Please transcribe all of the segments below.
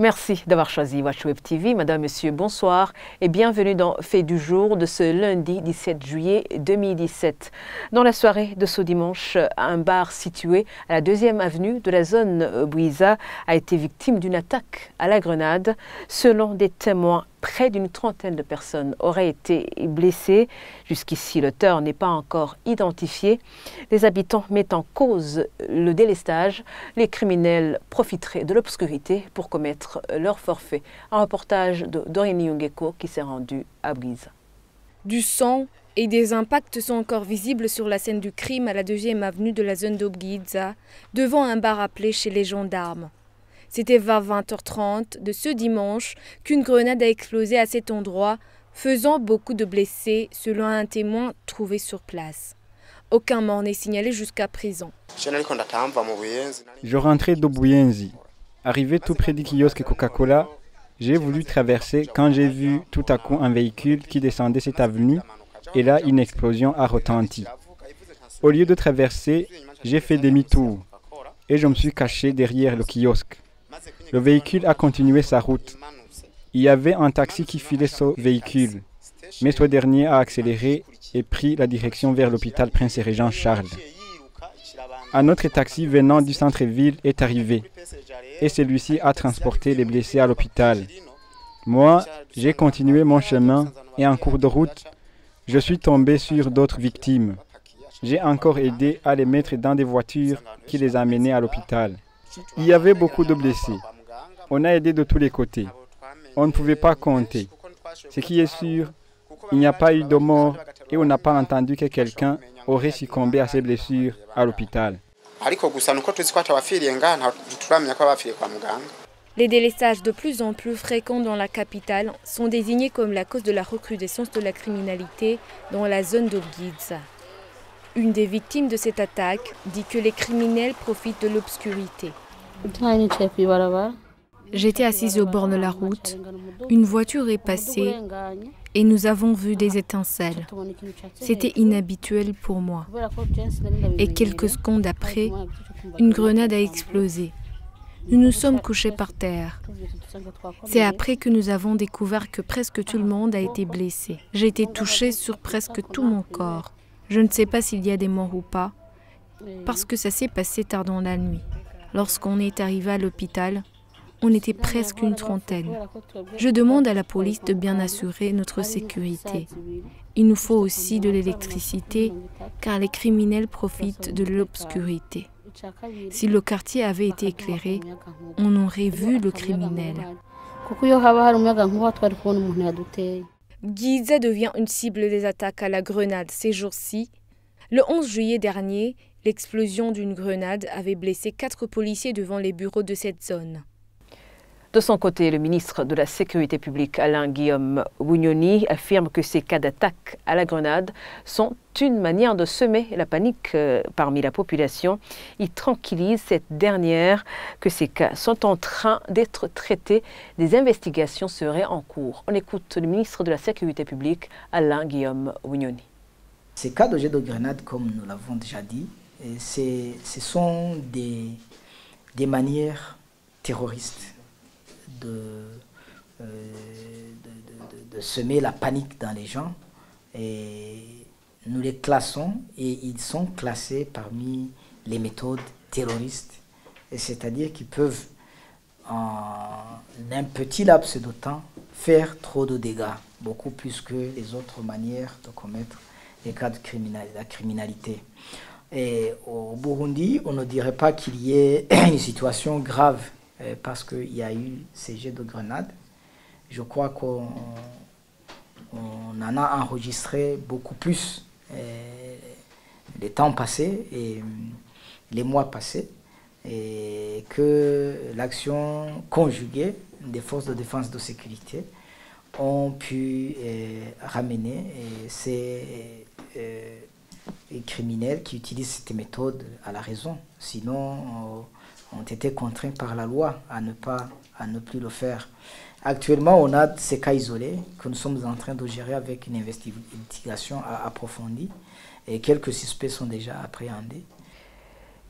Merci d'avoir choisi Watch Web TV. Madame, Monsieur, bonsoir et bienvenue dans Fait du jour de ce lundi 17 juillet 2017. Dans la soirée de ce dimanche, un bar situé à la 2e avenue de la zone Bouiza a été victime d'une attaque à la grenade. Selon des témoins, près d'une trentaine de personnes auraient été blessées. Jusqu'ici, l'auteur n'est pas encore identifié. Les habitants mettent en cause le délestage. Les criminels profiteraient de l'obscurité pour commettre leur forfait. Un reportage de Dorine Yungeko qui s'est rendu à Bouiza. Du sang et des impacts sont encore visibles sur la scène du crime à la 2e avenue de la zone d'Obguiza, devant un bar appelé chez les gendarmes. C'était vers 20h30 de ce dimanche qu'une grenade a explosé à cet endroit, faisant beaucoup de blessés, selon un témoin trouvé sur place. Aucun mort n'est signalé jusqu'à présent. Je rentrais d'Obuyenzi. Arrivé tout près du kiosque Coca-Cola, j'ai voulu traverser quand j'ai vu tout à coup un véhicule qui descendait cette avenue et là une explosion a retenti. Au lieu de traverser, j'ai fait demi-tour et je me suis caché derrière le kiosque. Le véhicule a continué sa route. Il y avait un taxi qui filait ce véhicule, mais ce dernier a accéléré et pris la direction vers l'hôpital Prince-Régent Charles. Un autre taxi venant du centre-ville est arrivé et celui-ci a transporté les blessés à l'hôpital. Moi, j'ai continué mon chemin et en cours de route, je suis tombé sur d'autres victimes. J'ai encore aidé à les mettre dans des voitures qui les amenaient à l'hôpital. Il y avait beaucoup de blessés. On a aidé de tous les côtés. On ne pouvait pas compter. Ce qui est sûr, il n'y a pas eu de mort et on n'a pas entendu que quelqu'un aurait succombé à ses blessures à l'hôpital. Les délestages de plus en plus fréquents dans la capitale sont désignés comme la cause de la recrudescence de la criminalité dans la zone d'Obguiza. Une des victimes de cette attaque dit que les criminels profitent de l'obscurité. J'étais assise au bord de la route, une voiture est passée et nous avons vu des étincelles. C'était inhabituel pour moi. Et quelques secondes après, une grenade a explosé. Nous nous sommes couchés par terre. C'est après que nous avons découvert que presque tout le monde a été blessé. J'ai été touchée sur presque tout mon corps. Je ne sais pas s'il y a des morts ou pas, parce que ça s'est passé tard dans la nuit. Lorsqu'on est arrivé à l'hôpital, on était presque une trentaine. Je demande à la police de bien assurer notre sécurité. Il nous faut aussi de l'électricité, car les criminels profitent de l'obscurité. Si le quartier avait été éclairé, on aurait vu le criminel. Giza devient une cible des attaques à la grenade ces jours-ci. Le 11 juillet dernier, l'explosion d'une grenade avait blessé 4 policiers devant les bureaux de cette zone. De son côté, le ministre de la Sécurité publique, Alain-Guillaume Bunyoni, affirme que ces cas d'attaque à la grenade sont une manière de semer la panique parmi la population. Il tranquillise cette dernière que ces cas sont en train d'être traités. Des investigations seraient en cours. On écoute le ministre de la Sécurité publique, Alain-Guillaume Bunyoni. Ces cas de jet de grenade, comme nous l'avons déjà dit, ce sont des manières terroristes de semer la panique dans les gens, et nous les classons et ils sont classés parmi les méthodes terroristes, c'est-à-dire qu'ils peuvent en un petit laps de temps faire trop de dégâts, beaucoup plus que les autres manières de commettre les cas de la criminalité. Et au Burundi, on ne dirait pas qu'il y ait une situation grave parce qu'il y a eu ces jets de grenades. Je crois qu'on en a enregistré beaucoup plus les temps passés et les mois passés, et que l'action conjuguée des forces de défense et de sécurité ont pu ramener ces criminels qui utilisent cette méthode à la raison. Sinon, ont été contraints par la loi à ne plus le faire. Actuellement, on a ces cas isolés que nous sommes en train de gérer avec une investigation approfondie, et quelques suspects sont déjà appréhendés.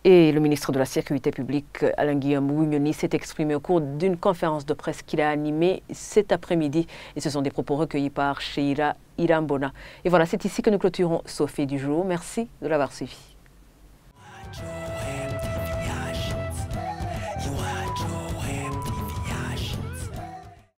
Et le ministre de la Sécurité publique, Alain-Guillaume Ougnoni, s'est exprimé au cours d'une conférence de presse qu'il a animée cet après-midi. Et ce sont des propos recueillis par Sheila Irambona. Et voilà, c'est ici que nous clôturons ce fait du jour. Merci de l'avoir suivi.